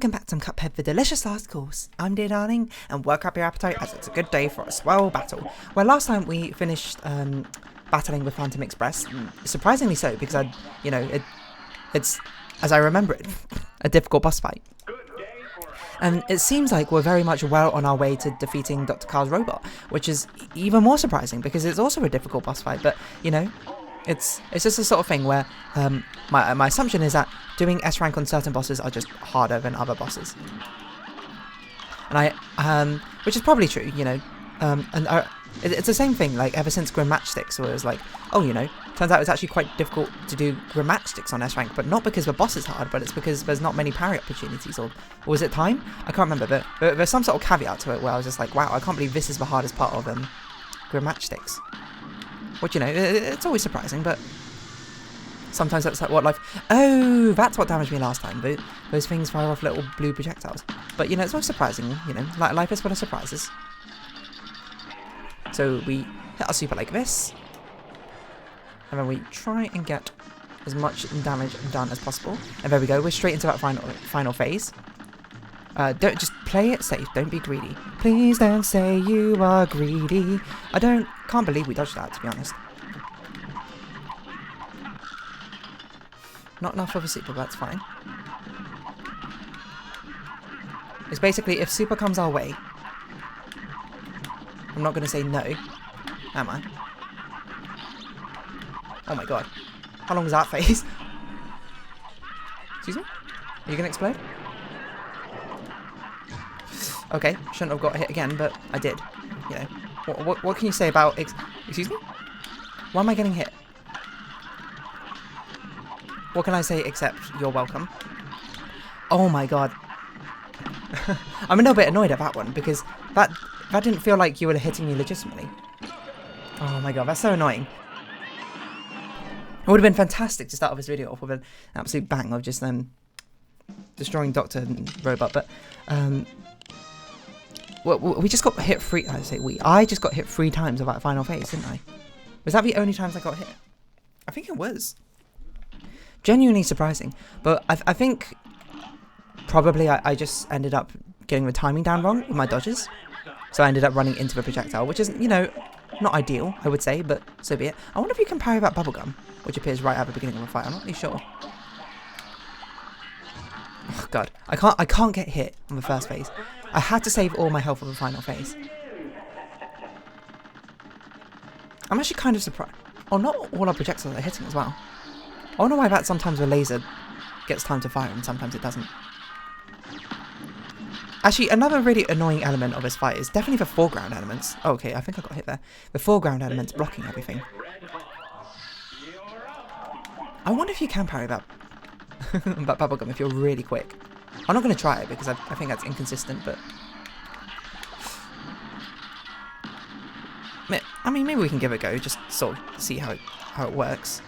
welcome back to Cuphead, the delicious last course. I'm dear darling, and work up your appetite as it's a good day for a swell battle. Where last time we finished battling with Phantom Express, surprisingly so, because it's, as I remember it, a difficult boss fight. And it seems like we're very much well on our way to defeating Dr. Carl's robot, which is even more surprising because it's also a difficult boss fight, but, you know, it's just a sort of thing where my assumption is that doing S rank on certain bosses are just harder than other bosses, and which is probably true, you know, it's the same thing like ever since Grim Matchsticks, where it was like, oh, you know, turns out it's actually quite difficult to do Grim Matchsticks on S rank, but not because the boss is hard, but it's because there's not many parry opportunities, or was it time? I can't remember, but there's some sort of caveat to it where I was just like, wow, I can't believe this is the hardest part of Grim Matchsticks. Which, you know, it's always surprising, but sometimes that's like what life... Oh, that's what damaged me last time. Those things fire off little blue projectiles. But, you know, it's always surprising, you know. Life is full of surprises. So we hit our super like this. And then we try and get as much damage done as possible. And there we go. We're straight into that final phase. Don't just play it safe. Don't be greedy. Please don't say you are greedy. Can't believe we dodged that, to be honest. Not enough of a super, but that's fine. It's basically if super comes our way, I'm not going to say no, am I? Oh my god. How long was that phase? Excuse me? Are you going to explode? Okay, shouldn't have got hit again, but I did. You know, what can you say about... Excuse me? Why am I getting hit? What can I say except you're welcome? Oh my god. I'm a little bit annoyed at that one, because that didn't feel like you were hitting me legitimately. Oh my god, that's so annoying. It would have been fantastic to start off this video off with an absolute bang of just destroying Dr. and Robot, but... Well, we just got hit I just got hit 3 times of that final phase, didn't I? Was that the only times I got hit? I think it was. Genuinely surprising. But I think probably I just ended up getting the timing down wrong with my dodges. So I ended up running into the projectile, which is, you know, not ideal, I would say, but so be it. I wonder if you can parry that bubblegum, which appears right at the beginning of the fight. I'm not really sure. Oh god, I can't get hit on the first phase. I had to save all my health for the final phase. I'm actually kind of surprised. Oh, not all our projectiles are hitting as well. I wonder why that sometimes the laser gets time to fire and sometimes it doesn't. Actually, another really annoying element of this fight is definitely the foreground elements. Oh, okay, I think I got hit there. The foreground elements blocking everything. I wonder if you can parry that bubblegum if you're really quick. I'm not going to try it because I think that's inconsistent, but... I mean, maybe we can give it a go, just sort of see how it works.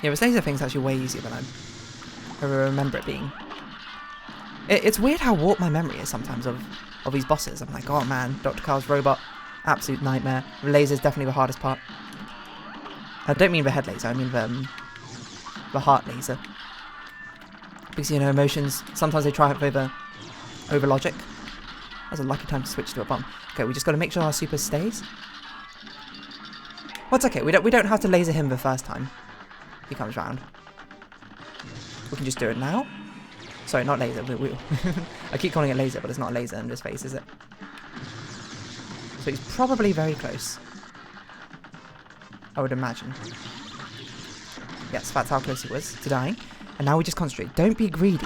Yeah, this laser thing's actually way easier than I remember it being. It's weird how warped my memory is sometimes of these bosses. I'm like, oh man, Dr. Carl's robot, absolute nightmare. The laser's definitely the hardest part. I don't mean the head laser, I mean the heart laser. Because, you know, emotions, sometimes they triumph over logic. That's a lucky time to switch to a bomb. Okay, we just got to make sure our super stays. Well, it's okay, we don't have to laser him the first time he comes round. We can just do it now. Sorry, not laser. I keep calling it laser, but it's not a laser in this phase, is it? So he's probably very close, I would imagine. Yes, that's how close he was to dying. And now we just concentrate. Don't be greedy.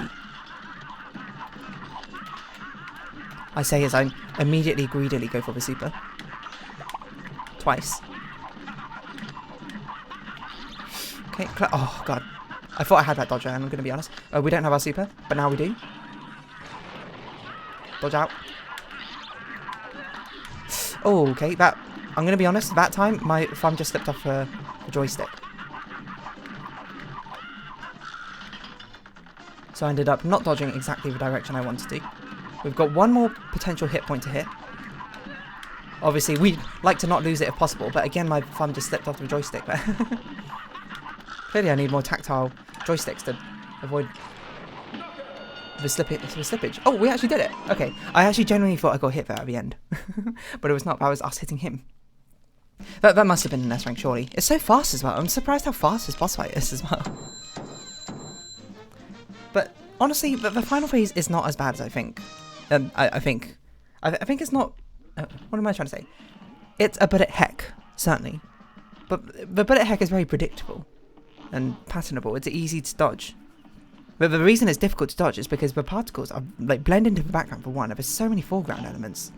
I say as I immediately greedily go for the super. Twice. Okay, oh god. I thought I had that dodger, and I'm going to be honest. We don't have our super, but now we do. Dodge out. Oh, okay, I'm going to be honest, that time my thumb just slipped off the joystick. So I ended up not dodging exactly the direction I wanted to. We've got one more potential hit point to hit. Obviously, we'd like to not lose it if possible, but again, my thumb just slipped off the joystick there. Clearly, I need more tactile joysticks to avoid The slippage. Oh, we actually did it. Okay. I actually genuinely thought I got hit there at the end. But it was not. That was us hitting him. That must have been an S rank, surely. It's so fast as well. I'm surprised how fast this boss fight is as well. But honestly, the final phase is not as bad as I think. I think it's not... what am I trying to say? It's a bullet heck, certainly. But the bullet heck is very predictable and patternable. It's easy to dodge. But the reason it's difficult to dodge is because the particles are like blend into the background for one. There's so many foreground elements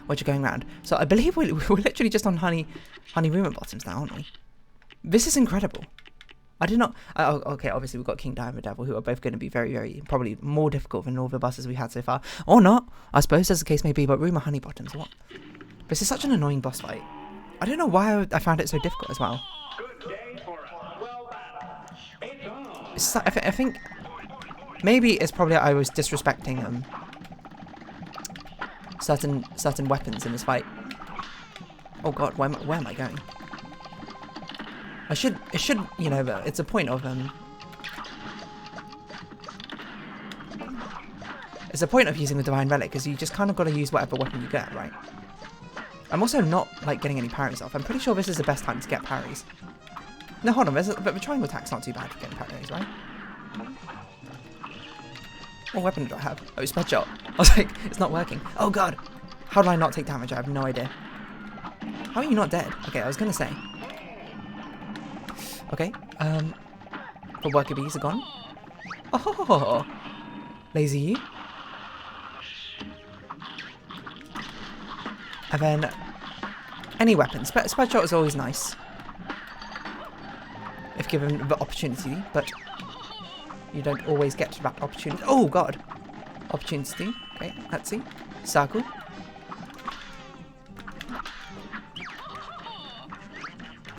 which are going around. So I believe we're literally just on honey rumour bottoms now, aren't we? This is incredible. I did not... okay, obviously we've got King Di and the Devil, who are both going to be very, very, probably more difficult than all the bosses we've had so far. Or not, I suppose, as the case may be, but rumour honey bottoms, what? This is such an annoying boss fight. I don't know why I found it so difficult as well. I think maybe it's probably I was disrespecting certain weapons in this fight. Oh god, where am I going? It should, you know, it's a point of it's a point of using the Divine Relic, because you just kind of got to use whatever weapon you get, right? I'm also not like getting any parries off. I'm pretty sure this is the best time to get parries. No, hold on, but the triangle attack's not too bad for getting parries, right? What weapon did I have? Oh, spread shot. I was like, it's not working. Oh god! How did I not take damage? I have no idea. How are you not dead? Okay, I was gonna say. Okay, the worker bees are gone. Oh, lazy you. And then, any weapon. Spread shot is always nice, if given the opportunity, but you don't always get that opportunity. Oh god! Opportunity. Okay, let's see. Circle.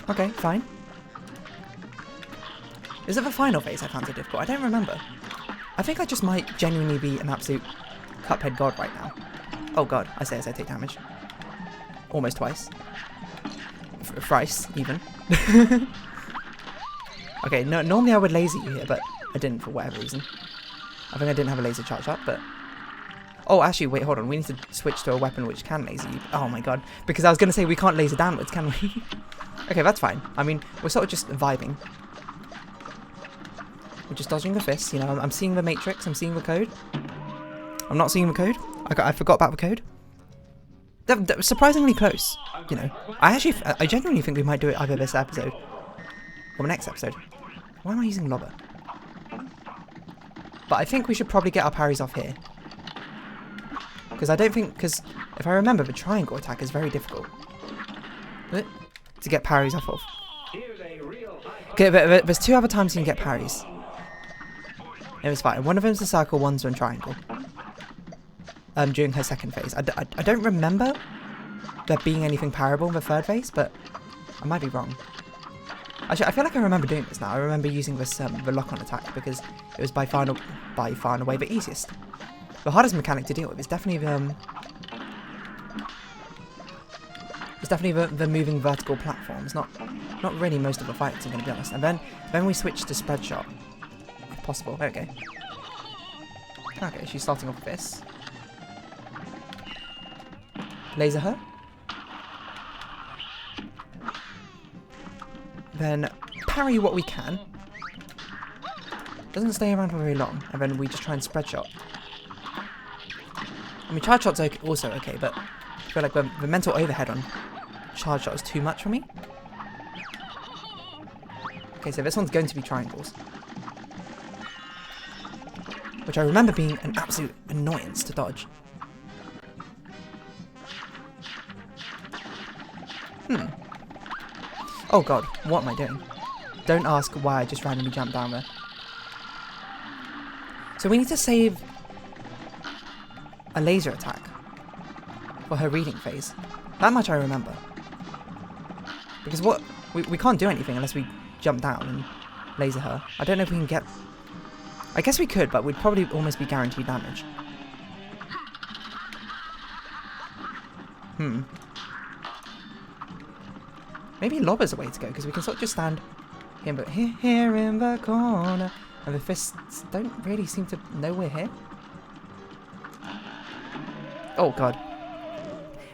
Okay, fine. Is it the final phase I found so difficult? I don't remember. I think I just might genuinely be an absolute Cuphead god right now. Oh god, I say as I take damage. Almost twice. Thrice, even. Okay, no, normally I would laser you here, but I didn't for whatever reason. I think I didn't have a laser charge up, but... Oh, actually, wait, hold on. We need to switch to a weapon which can laser you. Oh my god. Because I was going to say we can't laser downwards, can we? Okay, that's fine. I mean, we're sort of just vibing. We're just dodging the fists, you know. I'm seeing the matrix. I'm seeing the code. I'm not seeing the code. I forgot about the code. That was surprisingly close, you know. I genuinely think we might do it either this episode or the next episode. Why am I using lobber? But I think we should probably get our parries off here. Because if I remember, the triangle attack is very difficult to get parries off of. Okay, but there's two other times you can get parries. It was fine. One of them's a circle, one's a triangle. During her second phase. I don't remember there being anything parable in the third phase, but I might be wrong. Actually, I feel like I remember doing this now. I remember using this the lock-on attack because it was by far and away the easiest. The hardest mechanic to deal with is definitely the moving vertical platforms. Not really most of the fights, I'm going to be honest. And then we switch to spread shot, if possible. There we go. Okay, she's starting off with this. Laser her. Then parry what we can. Doesn't stay around for very long, and then we just try and spread shot. I mean, charge shot's also okay, but I feel like the mental overhead on charge shot is too much for me. Okay, so this one's going to be triangles, which I remember being an absolute annoyance to dodge. Oh god, what am I doing? Don't ask why I just randomly jumped down there. So we need to save a laser attack for her reading phase. That much I remember. Because we can't do anything unless we jump down and laser her. I don't know if we can get... I guess we could, but we'd probably almost be guaranteed damage. Maybe lobber's a way to go, because we can sort of just stand here in the corner. And the fists don't really seem to know we're here. Oh god.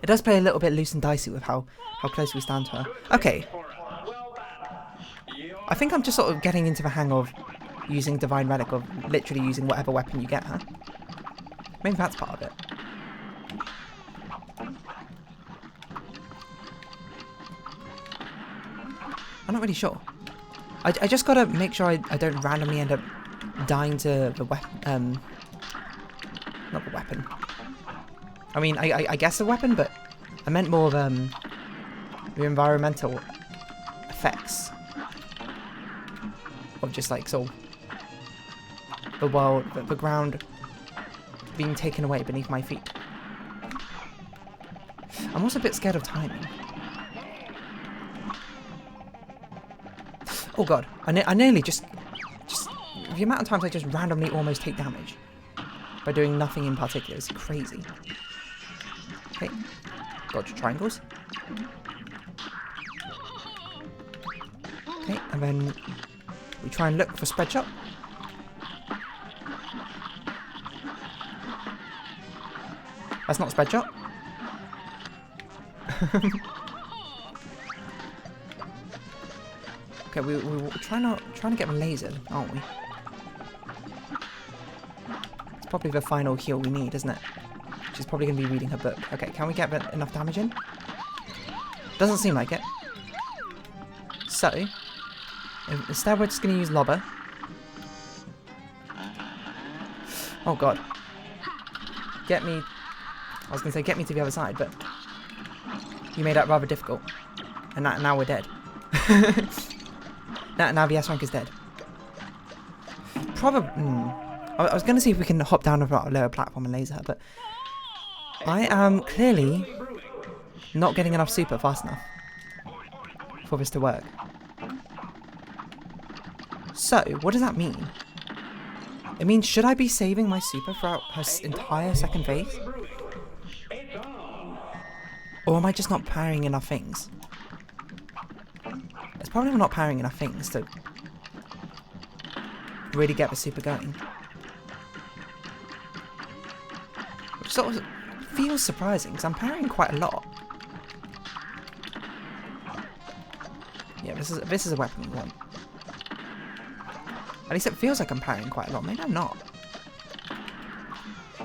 It does play a little bit loose and dicey with how close we stand to her. Okay. I think I'm just sort of getting into the hang of using Divine Relic, of literally using whatever weapon you get, huh? Maybe that's part of it. I'm not really sure. I just gotta make sure I don't randomly end up dying to the weapon. Not the weapon. I mean, I guess a weapon, but I meant more of the environmental effects of just like sort of the world, the ground being taken away beneath my feet. I'm also a bit scared of timing. Oh god, I nearly just the amount of times I just randomly almost take damage by doing nothing in particular is crazy. Okay, dodge triangles. Okay, and then we try and look for spread shot. That's not spread shot. Okay, we're trying to get the laser, aren't we? It's probably the final heal we need, isn't it? She's probably going to be reading her book. Okay, can we get enough damage in? Doesn't seem like it. So, instead we're just going to use Lobber. Oh god. Get me... I was going to say get me to the other side, but... You made that rather difficult. And now we're dead. Now the S rank is dead. Probably... I was going to see if we can hop down a lower platform and laser her, but... I am clearly not getting enough super fast enough for this to work. So, what does that mean? It means, should I be saving my super throughout her entire second phase? Or am I just not parrying enough things? It's probably not parrying enough things to really get the super going. Which sort of feels surprising, because I'm parrying quite a lot. Yeah, this is a weapon we want. At least it feels like I'm parrying quite a lot. Maybe I'm not.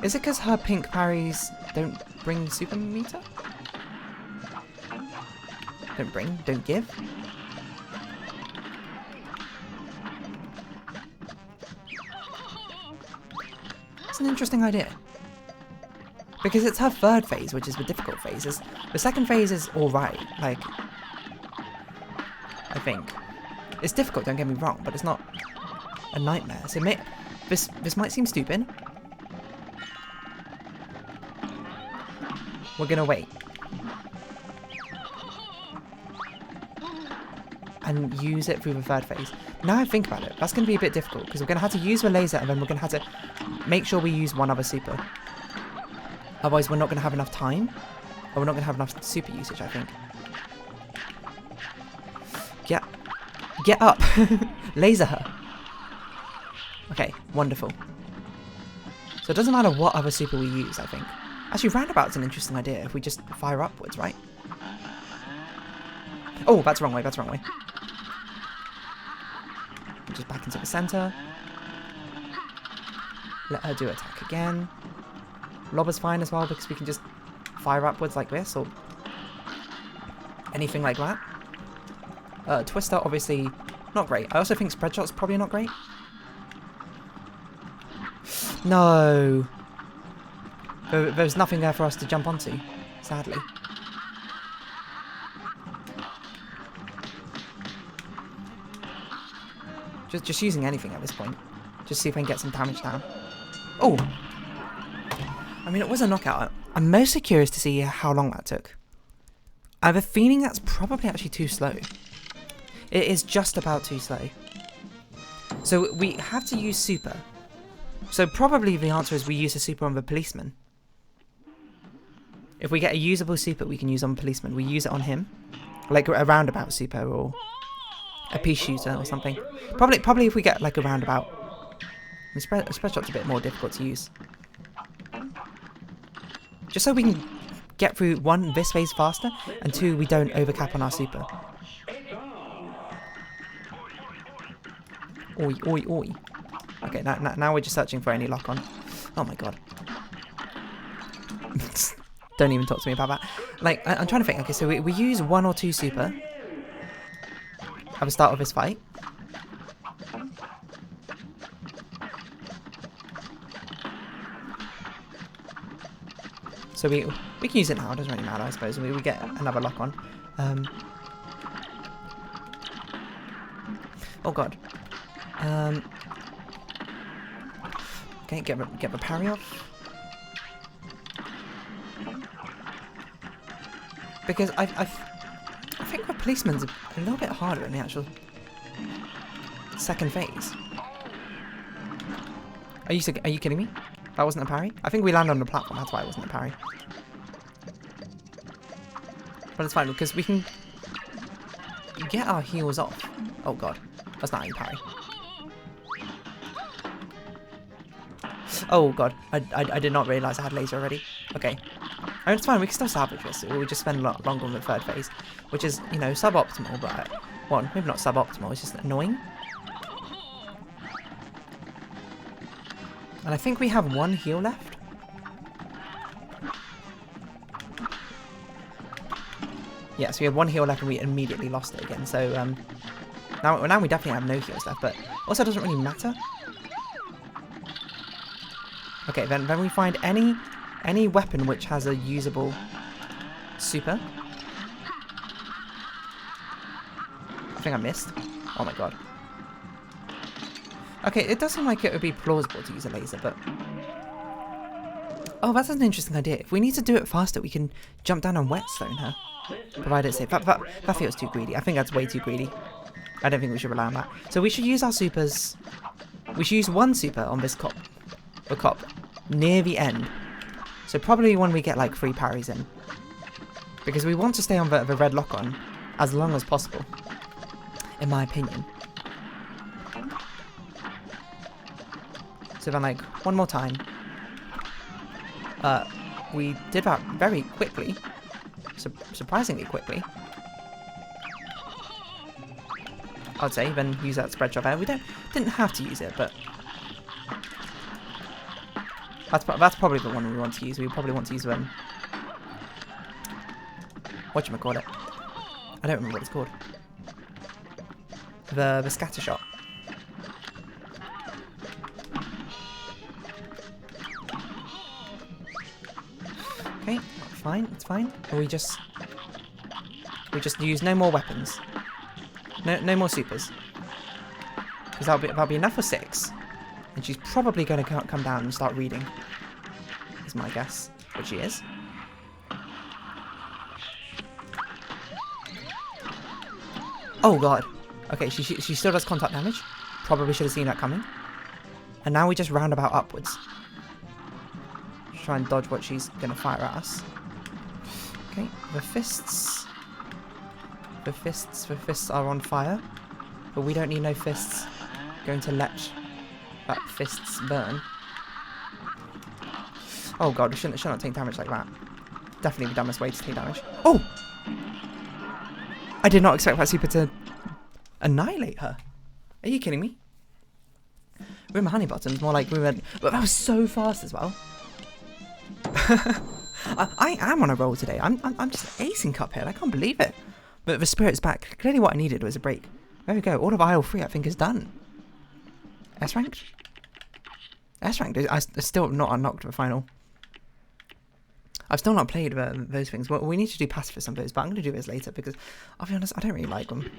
Is it because her pink parries don't bring super meter? Don't give? It's an interesting idea. Because it's her third phase, which is the difficult phase. The second phase is alright, like... I think. It's difficult, don't get me wrong, but it's not a nightmare. So this might seem stupid. We're gonna wait. And use it through the third phase. Now I think about it, that's going to be a bit difficult, because we're going to have to use the laser, and then we're going to have to make sure we use one other super. Otherwise we're not going to have enough time, or we're not going to have enough super usage, I think. Get up! Laser her! Okay, wonderful. So it doesn't matter what other super we use, I think. Actually, roundabout's an interesting idea, if we just fire upwards, right? Oh, that's the wrong way, that's the wrong way. Just back into the center. Let her do attack again. Lobber's fine as well, because we can just fire upwards like this, or anything like that. Twister, obviously, not great. I also think spread shot's probably not great. No! There's nothing there for us to jump onto, sadly. Just using anything at this point. Just see if I can get some damage down. Oh! I mean, it was a knockout. I'm mostly curious to see how long that took. I have a feeling that's probably actually too slow. It is just about too slow. So we have to use super. So probably the answer is we use a super on the policeman. If we get a usable super we can use on policeman, we use it on him. Like a roundabout super or a pea shooter or something. Probably if we get like a roundabout The spread shot's a bit more difficult to use. Just so we can get through, 1, this phase faster, and 2, we don't overcap on our super. Oi, oi, oi. Okay, now we're just searching for any lock-on. Oh my god. Don't even talk to me about that. Like, I'm trying to think. Okay, so we use 1 or 2 super at the start of this fight. So we can use it now, it doesn't really matter, I suppose. We get another lock on. Oh god. Okay, get the parry off. Because I think the policeman's a little bit harder in the actual second phase. Are you kidding me? That wasn't a parry? I think we landed on the platform, that's why it wasn't a parry. But it's fine, because we can get our heals off. Oh god, that's not how you parry. Oh god, I did not realise I had laser already. Okay. I mean, it's fine, we can still salvage this. We just spend a lot longer on the third phase. Which is, you know, suboptimal, but... well, maybe not suboptimal, it's just annoying. And I think we have 1 heal left. Yeah, so we had 1 heal left and we immediately lost it again. So, now we definitely have no heals left, but also it doesn't really matter. Okay, then we find any weapon which has a usable super. I think I missed. Oh my god. Okay, it does seem like it would be plausible to use a laser, but... oh, that's an interesting idea. If we need to do it faster, we can jump down and whetstone her. Provided it's safe. That feels too greedy. I think that's way too greedy. I don't think we should rely on that. So we should use our supers... we should use 1 super on this cop. The cop. Near the end. So probably when we get like 3 parries in. Because we want to stay on the red lock-on as long as possible. In my opinion. So then like, 1 more time. We did that very quickly. Surprisingly quickly. I'd say, then use that spread shot there. We didn't have to use it, but... That's probably the one we want to use. We probably want to use whatchamacallit. I don't remember what it's called. The scatter shot. Okay, fine, it's fine. Or we just use no more weapons. No more supers. Because that'll be enough for 6. And she's probably going to come down and start reading. Is my guess. But she is. Oh god. Okay, she still does contact damage. Probably should have seen that coming. And now we just roundabout upwards. Try and dodge what she's going to fire at us. Okay, the fists are on fire. But we don't need no fists going to let that fists burn. Oh god, we should not take damage like that. Definitely the dumbest way to take damage. Oh! I did not expect that super to annihilate her. Are you kidding me? We're in honey bottoms, more like we went. But that was so fast as well. I am on a roll today. I'm just acing Cuphead. I can't believe it. But the spirit's back. Clearly, what I needed was a break. There we go. All of Isle 3, I think, is done. S ranked. S ranked. I still not unlocked the final. I've still not played those things. Well, we need to do pacifist on those, but I'm going to do this later because I'll be honest, I don't really like them.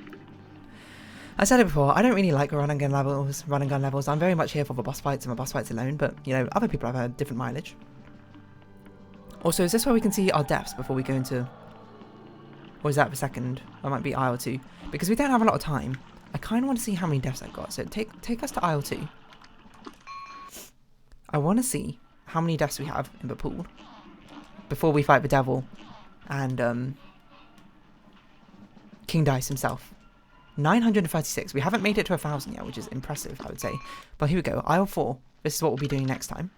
I said it before, I don't really like run and gun levels. I'm very much here for the boss fights and the boss fights alone, but, you know, other people have had different mileage. Also, is this where we can see our deaths before we go into... or is that the second? That might be Isle 2. Because we don't have a lot of time. I kind of want to see how many deaths I've got. So take us to Isle 2. I want to see how many deaths we have in the pool. Before we fight the devil. And, King Dice himself. 936. We haven't made it to 1,000 yet, which is impressive, I would say. But here we go. Isle 4. This is what we'll be doing next time.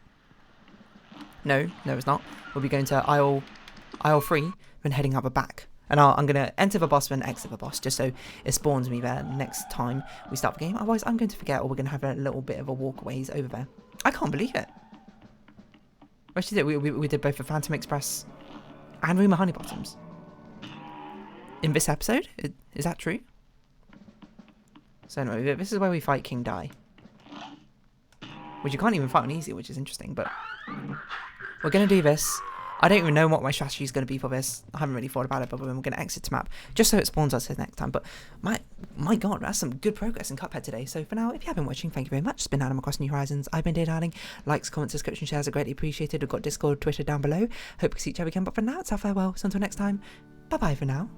No, it's not. We'll be going to Isle 3, then heading up the back. And I'm going to enter the boss, then exit the boss, just so it spawns me there next time we start the game. Otherwise, I'm going to forget, or we're going to have a little bit of a walkways over there. I can't believe it. We actually did. We did both the Phantom Express and Room of Honeybottoms. In this episode? Is that true? So anyway, this is where we fight King Dai. Which you can't even fight on easy, which is interesting, but we're going to do this. I don't even know what my strategy is going to be for this. I haven't really thought about it, but we're going to exit to map just so it spawns us next time. But my god, that's some good progress in Cuphead today. So for now, if you have been watching, thank you very much. It's been Adam across New Horizons. I've been Dave Darling. Likes, comments, subscription, shares are greatly appreciated. We've got Discord, Twitter down below. Hope to see each other again. But for now, it's our farewell. So until next time, bye bye for now.